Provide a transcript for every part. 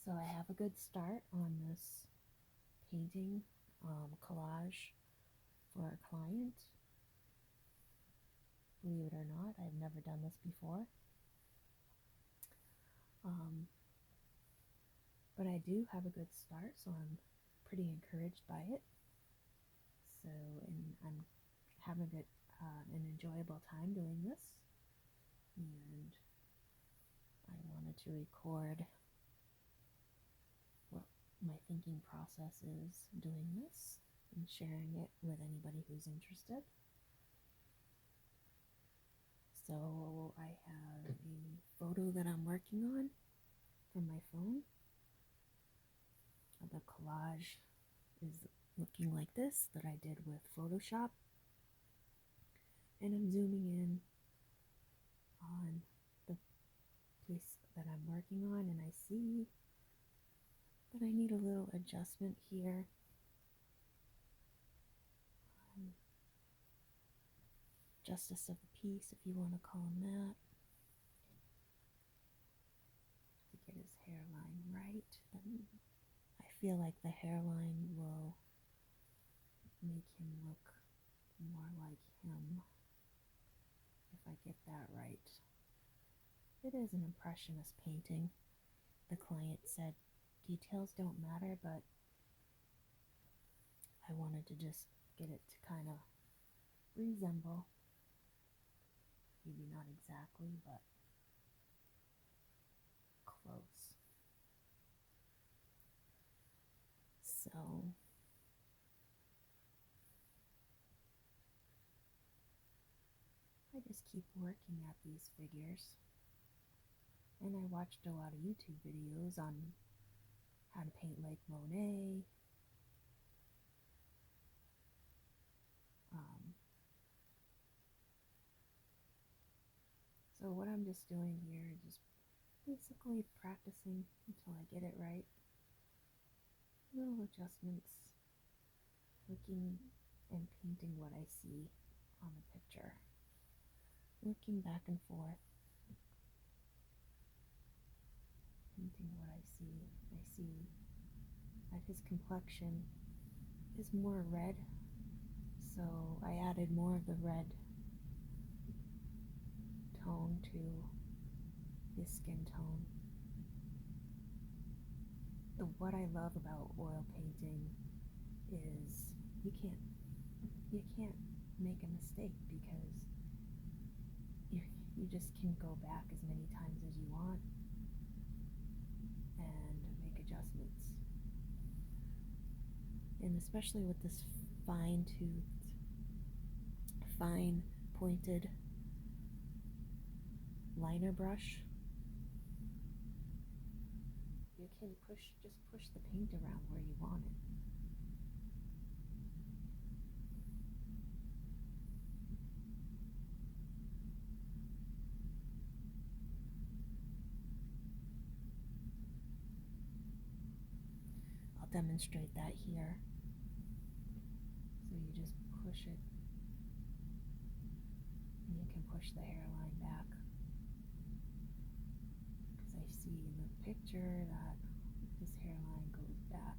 So I have a good start on this painting collage for a client. Believe it or not, I've never done this before. But I do have a good start, so I'm pretty encouraged by it. So, and I'm having an enjoyable time doing this. And I wanted to record what my thinking process is doing this and sharing it with anybody who's interested. So I have a photo that I'm working on from my phone. The collage is looking like this that I did with Photoshop. And I'm zooming in on the place that I'm working on, and I see that I need a little adjustment here. Justice of the peace, if you want to call him that. To get his hairline right. I feel like the hairline will make him look more like him if I get that right. It is an Impressionist painting. The client said details don't matter, but I wanted to just get it to kind of resemble, maybe not exactly, but close. So I just keep working at these figures, and I watched a lot of YouTube videos on how to paint like Monet. So what I'm just doing here is just basically practicing until I get it right. Little adjustments, looking and painting what I see on the picture. Looking back and forth, painting what I see. I see that his complexion is more red, so I added more of the red tone to his skin tone. What I love about oil painting is you can't make a mistake because you just can go back as many times as you want and make adjustments. And especially with this fine-toothed, fine-pointed liner brush, you can just push the paint around where you want it. I'll demonstrate that here. So you just push it, and you can push the hairline back. Because I see in the picture that his hairline goes back.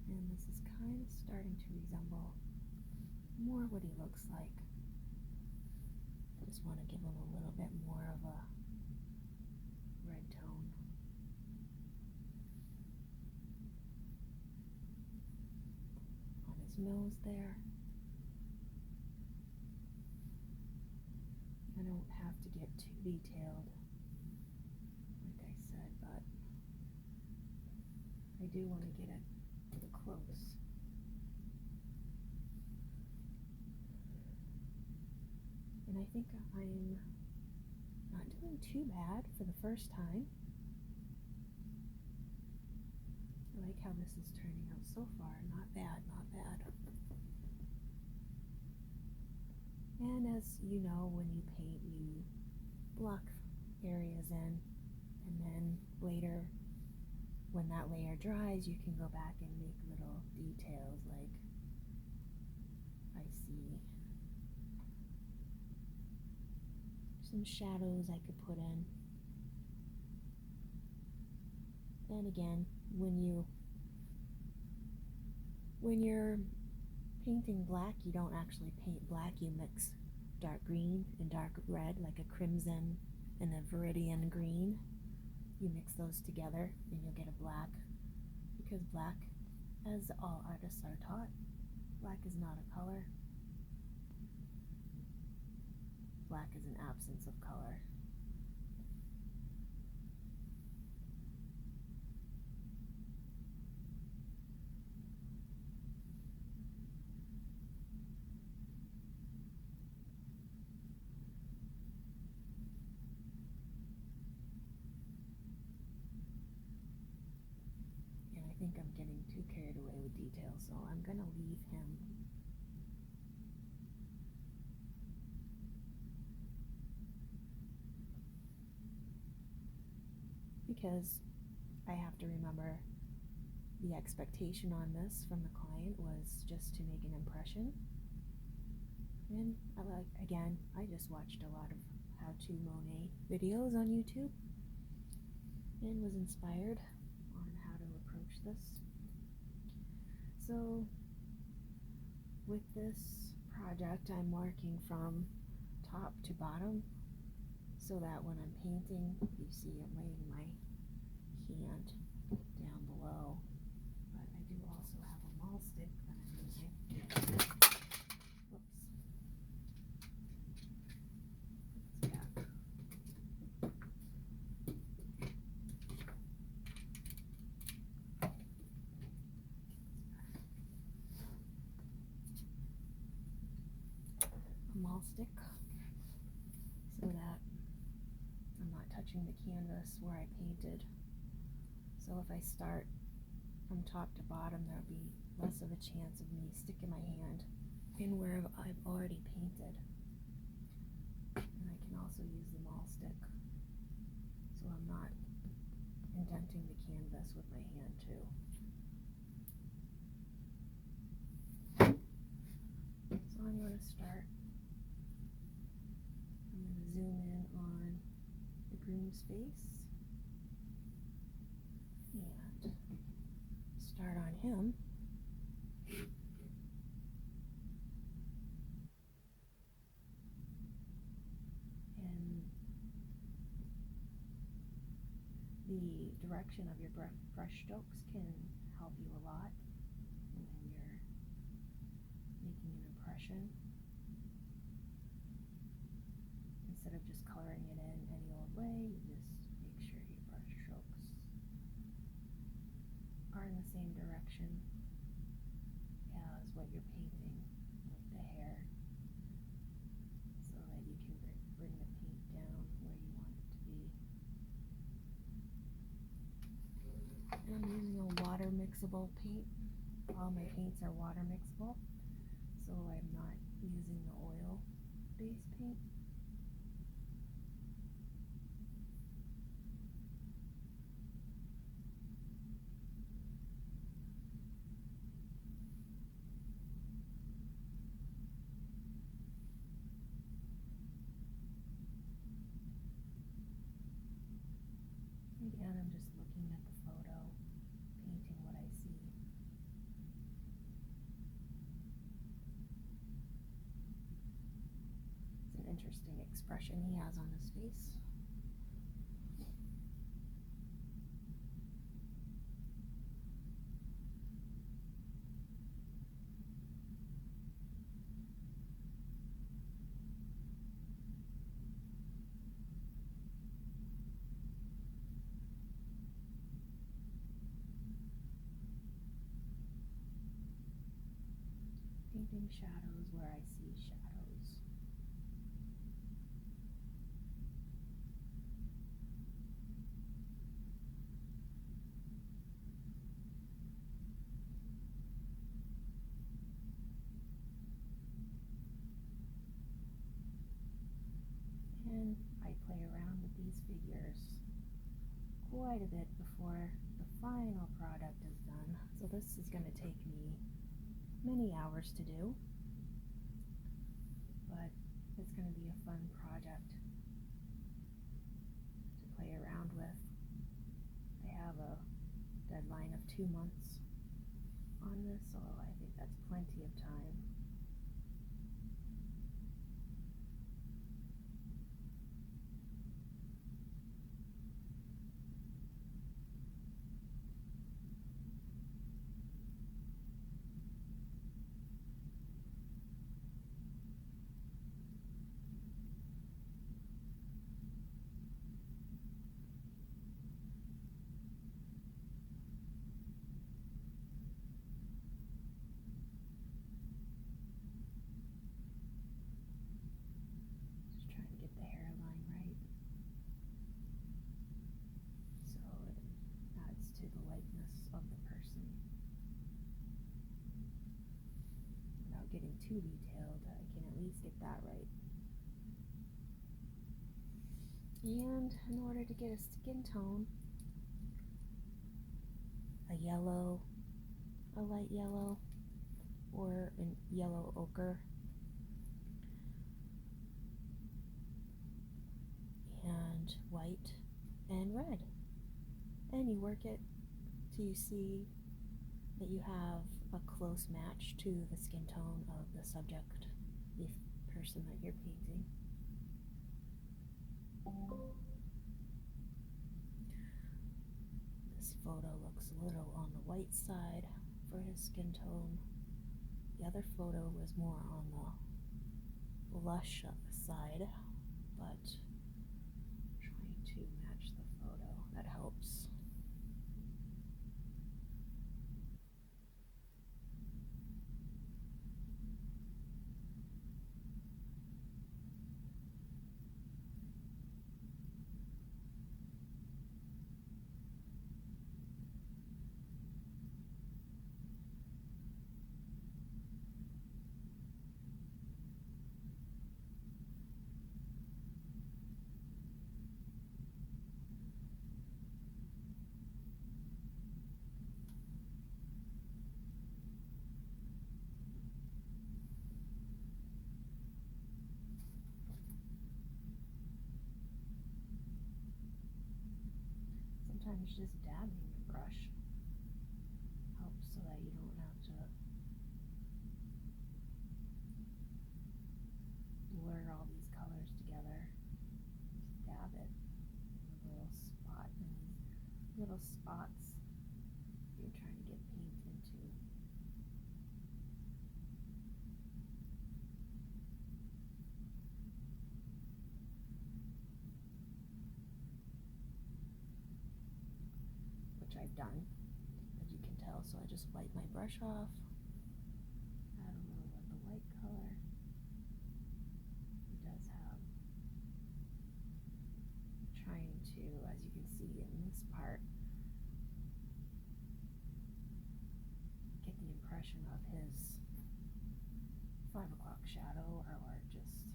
And this is kind of starting to resemble more what he looks like. I just want to give him a little bit more of a red tone. On his nose there. I don't have to get too detailed, like I said, but I do want to get it close. And I think I'm not doing too bad for the first time. I like how this is turning out so far. Not bad, not bad. And as you know, when you paint, you block areas in, and then later, when that layer dries, you can go back and make little details like I see some shadows I could put in. then again, when you're painting black, you don't actually paint black, you mix dark green and dark red, like a crimson and a viridian green. You mix those together and you'll get a black, because black, as all artists are taught, black is not a color. Black is an absence of color. And I think I'm getting too carried away with detail, so I'm going to leave him. Because I have to remember the expectation on this from the client was just to make an impression. And I just watched a lot of how-to Monet videos on YouTube and was inspired on how to approach this. So with this project, I'm working from top to bottom, so that when I'm painting, you see I'm laying my hand down below, but I do also have a maul stick that I'm using. Whoops. It's back. A maul stick, so that I'm not touching the canvas where I painted. So if I start from top to bottom, there'll be less of a chance of me sticking my hand in where I've already painted. And I can also use the maul stick, so I'm not indenting the canvas with my hand too. So I'm going to start. I'm going to zoom in on the groom's face and start on him. And the direction of your brush strokes can help you a lot when you're making an impression. Instead of just coloring it in any old way, you just make sure your brush strokes are in the same direction as what you're painting with the hair, so that you can bring the paint down where you want it to be. And I'm using a water mixable paint. All my paints are water mixable, so I'm not using the oil-based paint. Again, I'm just looking at the photo, painting what I see. It's an interesting expression he has on his face. Painting shadows where I see shadows. And I play around with these figures quite a bit before the final product is done. So this is going to take me many hours to do, but it's going to be a fun project to play around with. I have a 2 months on this, so I think that's plenty of time. Just trying to get the hairline right so it adds to the likeness of the person without getting too detailed. I can at least get that right. And in order to get a skin tone, a yellow, a light yellow, or a yellow ochre, and white and red. And you work it till you see that you have a close match to the skin tone of the subject, the person that you're painting. This photo looks a little on the white side for his skin tone. The other photo was more on the lush side, but trying to match the photo, that helps. Sometimes just dabbing your brush helps so that you don't have to blur all these colors together. Just dab it in a little spot, in these little spots you're trying to get paint into. Which I've done, as you can tell, so I just wipe my brush off, add a little of the white color. It does have, trying to, as you can see in this part, get the impression of his 5 o'clock shadow, or just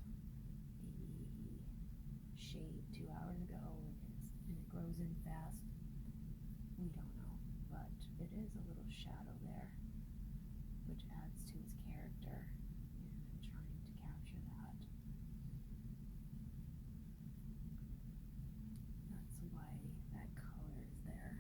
maybe he shaved 2 hours ago and it grows in fast. We don't know, but it is a little shadow there, which adds to his character, and I'm trying to capture that. That's why that color is there.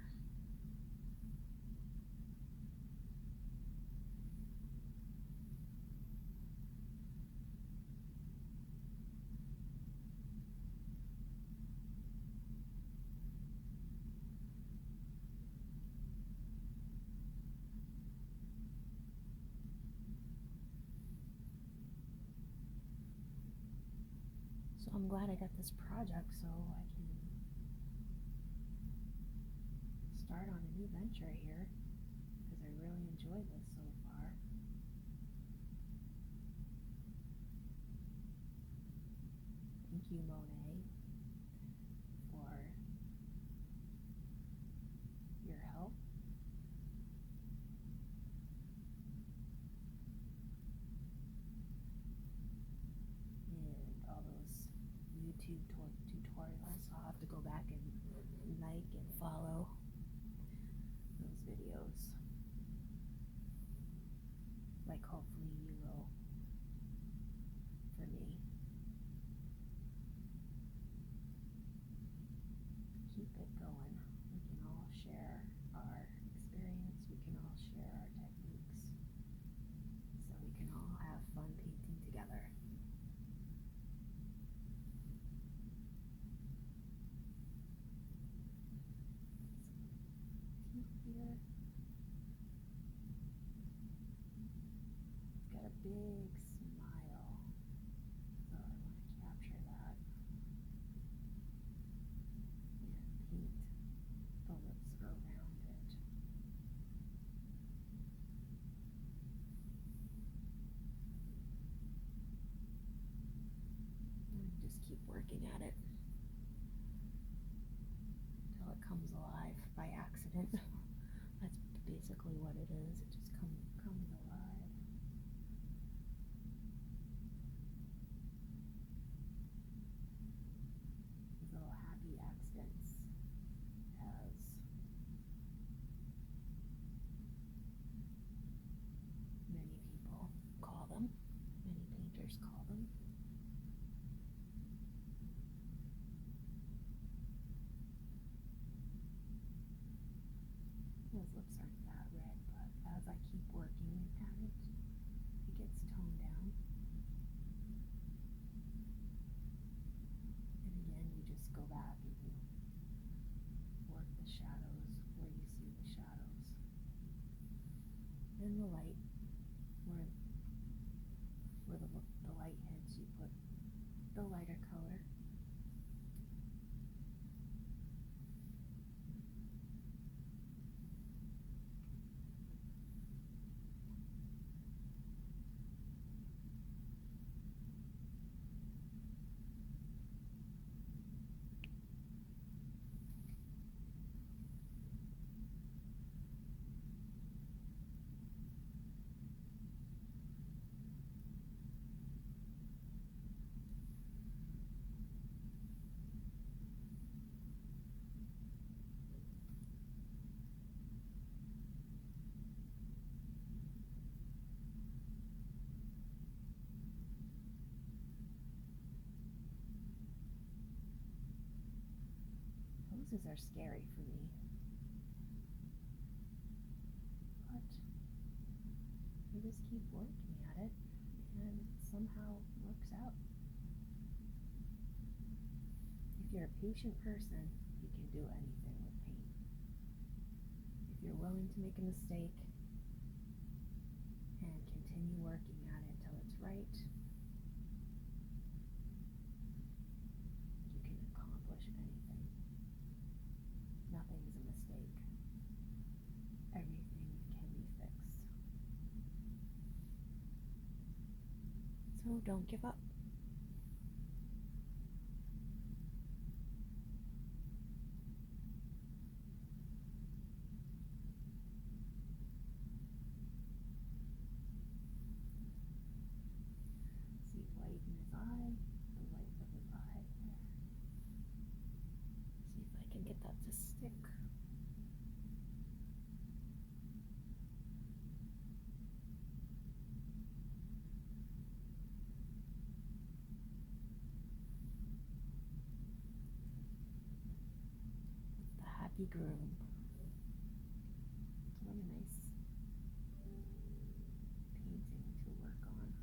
So I'm glad I got this project so I can start on a new venture here, because I really enjoy this so far. Thank you, Monet, for your help. And all those YouTube tutorials, I'll have to go back and like and follow those videos. working at it until it comes alive by accident. That's basically what it is. It just comes alive. These little happy accidents, as many people call them, many painters call them. Those lips aren't that red, but as I keep working at it, it gets toned down. And again, you just go back and you work the shadows where you see the shadows. And the light, where the light hits, you put the lighter color. Roses are scary for me, but you just keep working at it and it somehow works out. If you're a patient person, you can do anything with paint. If you're willing to make a mistake and continue working at it till it's right, you can accomplish anything. Nothing is a mistake. Everything can be fixed. So don't give up. See white in his eye, the white of his eye there. See if I can get that to stick. The happy groom. What a nice painting to work on.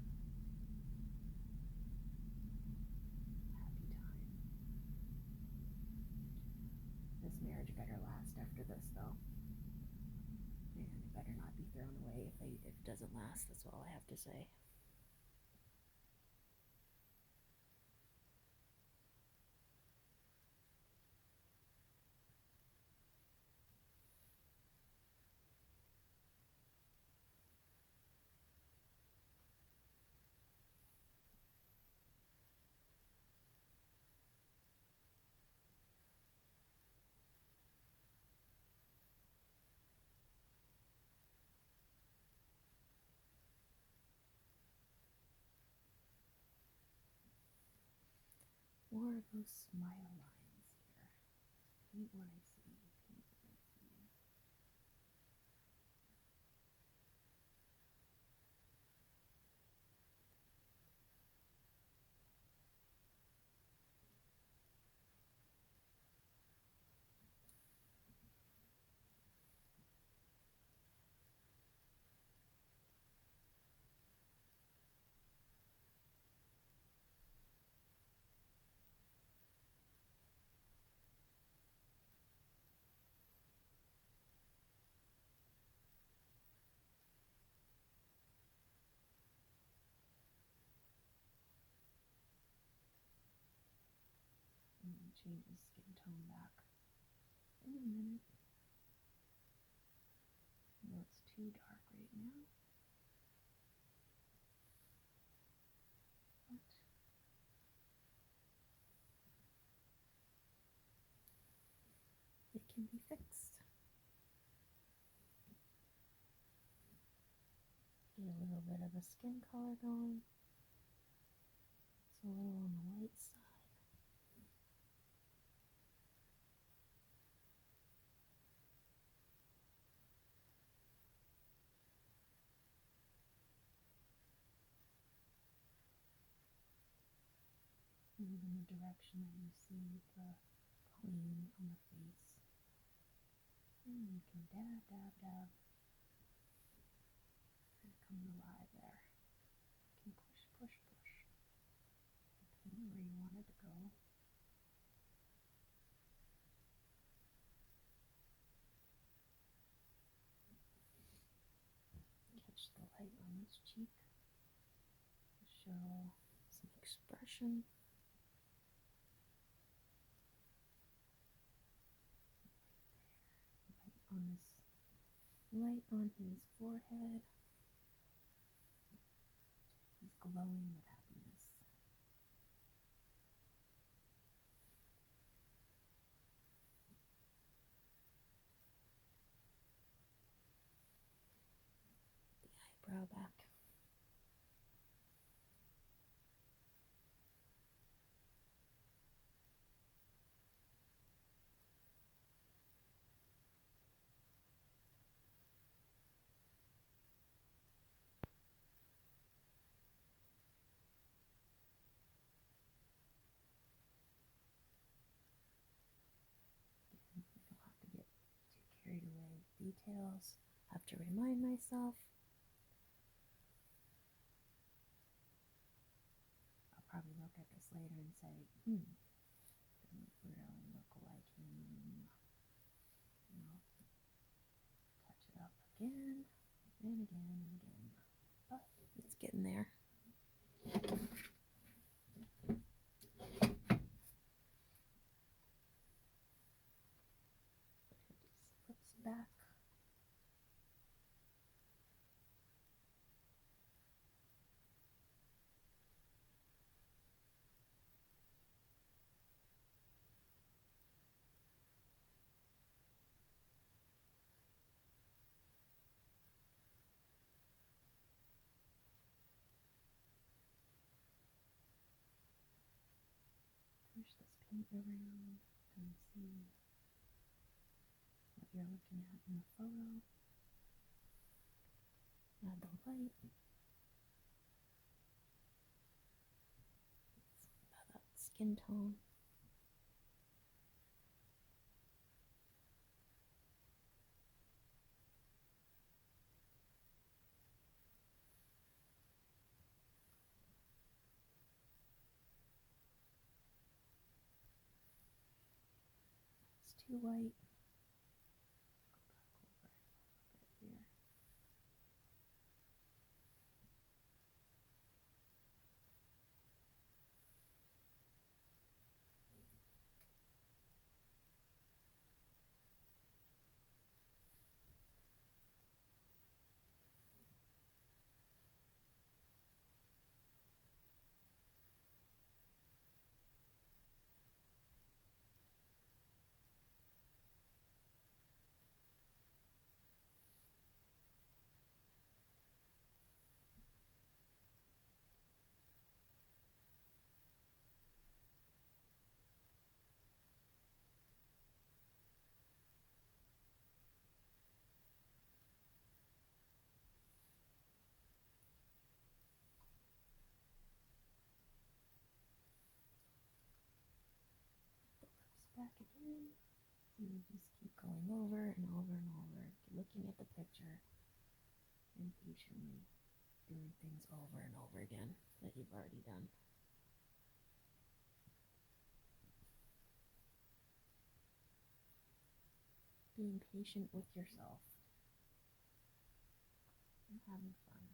Happy time. This marriage better last after this, though. And it better not be thrown away if it doesn't last. That's all I have to say. More of those smile lines here. Paint what I see. Paint what I see. And change the skin tone back in a minute. I know it's too dark right now. But can be fixed. Get a little bit of a skin color going. It's a little on the white side. Move in the direction that you see the queen on the face. And you can dab, dab, dab. And come alive there. You can push, push, push. Depending where you want it to go. Catch the light on this cheek to show some expression. Light on his forehead. He's glowing with happiness. The eyebrow back. We don't have to get too carried away with details. I have to remind myself. I'll probably look at this later and say, doesn't really look like him. You know, touch it up again and again and again. But it's getting there. Flips back. Push this paint around and see what you're looking at in the photo. Add the light. It's about that skin tone. It's too white. Go back over it a little bit here. Back again. So you just keep going over and over and over, looking at the picture and patiently doing things over and over again that you've already done. Being patient with yourself and having fun.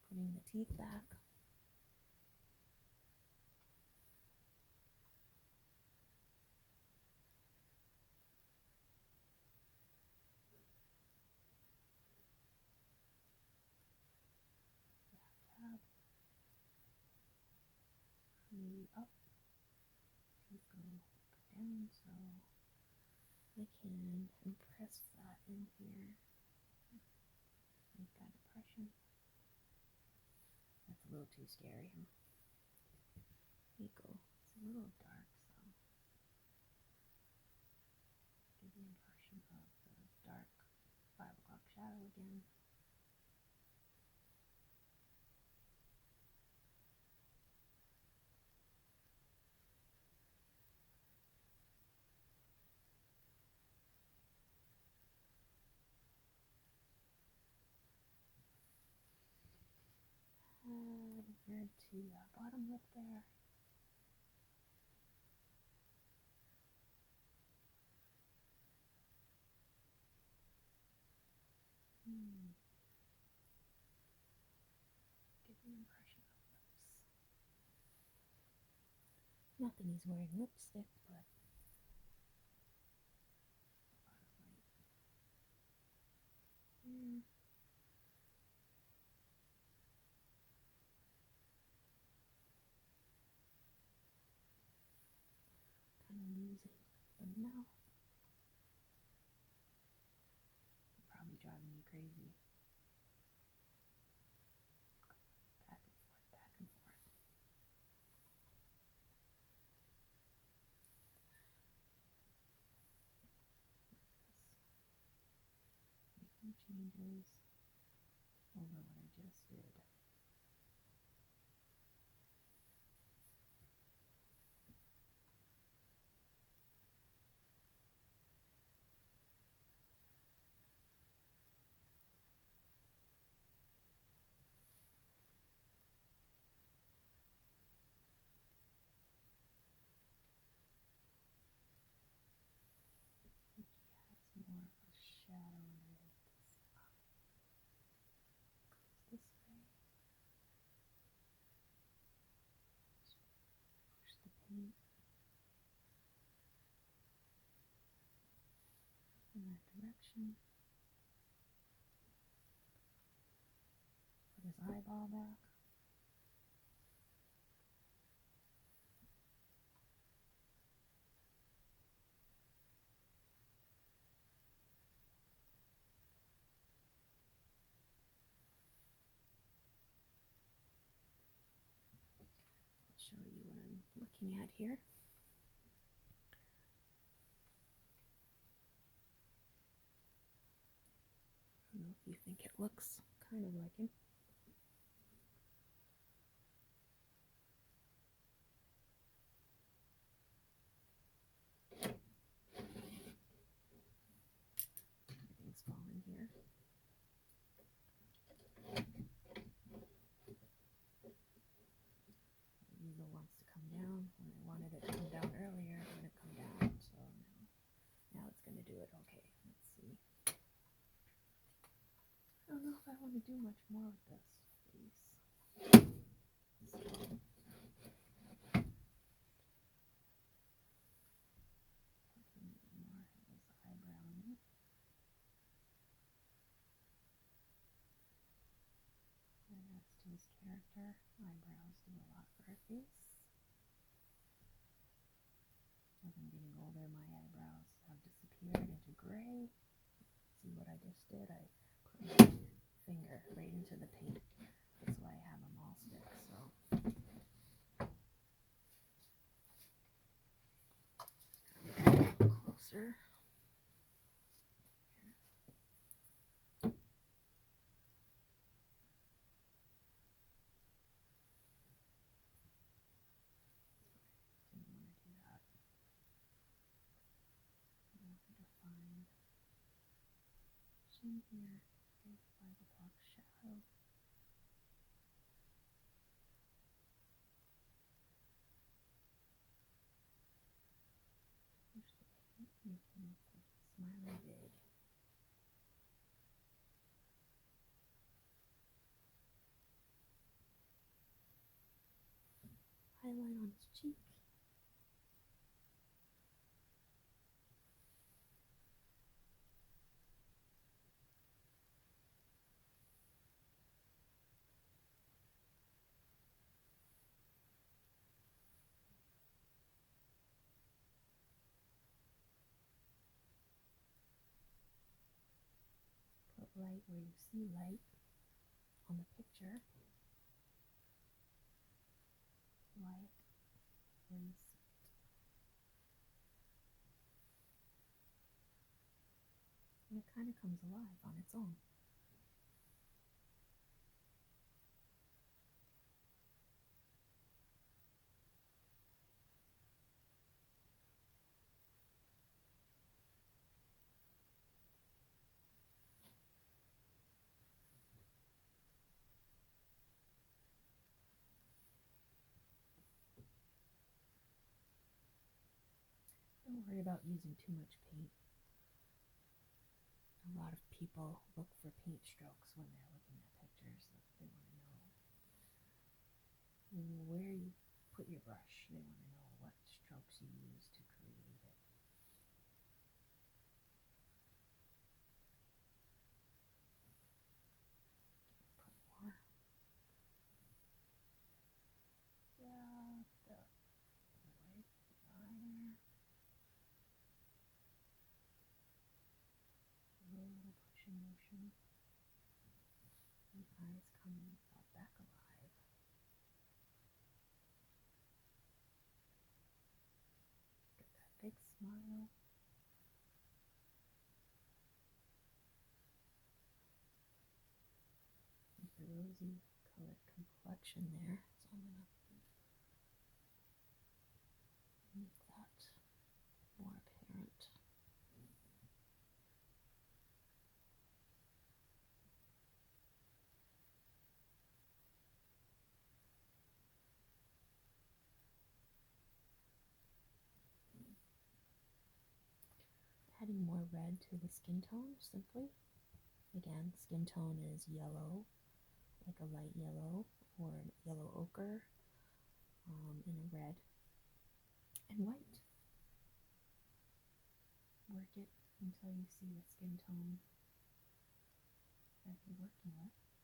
Putting the teeth back. Create be up. Teeth go down, so I can impress that in here. Make that impression. That's a little too scary, huh? There you go. It's a little dark, so give the impression of the dark 5 o'clock shadow again. Over to the bottom lip there. Give the impression of lips. Not that he's wearing lipstick, but a lot of light here. Kind of losing the mouth. Probably driving me crazy. Back and forth, back and forth. Making changes over what I just did. More of a shadow underneath this eye. Goes this way. Push the paint in that direction. Put his eyeball back. Show you what I'm looking at here. I don't know if you think it looks kind of like him. Everything's falling here. The easel wants to come down. When I wanted it to come down earlier, it wouldn't come down. So now it's going to do it. Okay, let's see. I don't know if I want to do much more with this face. To his character. Eyebrows do a lot for a face. As I'm getting older, my eyebrows have disappeared into gray. See what I just did? I put my finger right into the paint. That's why I have them all stick. So closer. In here, big 5 o'clock shadow. Push the paint, make him look like he's smiling big. Highlight on his cheek. light where you see light on the picture. Light where you see it. And it kind of comes alive on its own. Don't worry about using too much paint. A lot of people look for paint strokes when they're looking at pictures. They want to know where you put your brush. They want to know what strokes you use to create it. Put more. Just a white liner. A little pushing motion. The eyes coming back alive. Get that big smile. With the rosy colored complexion there. So I'm going to make that more apparent. Adding more red to the skin tone, simply. Again, skin tone is yellow, like a light yellow or yellow ochre, and a red and white. Work it until you see the skin tone that you're working with.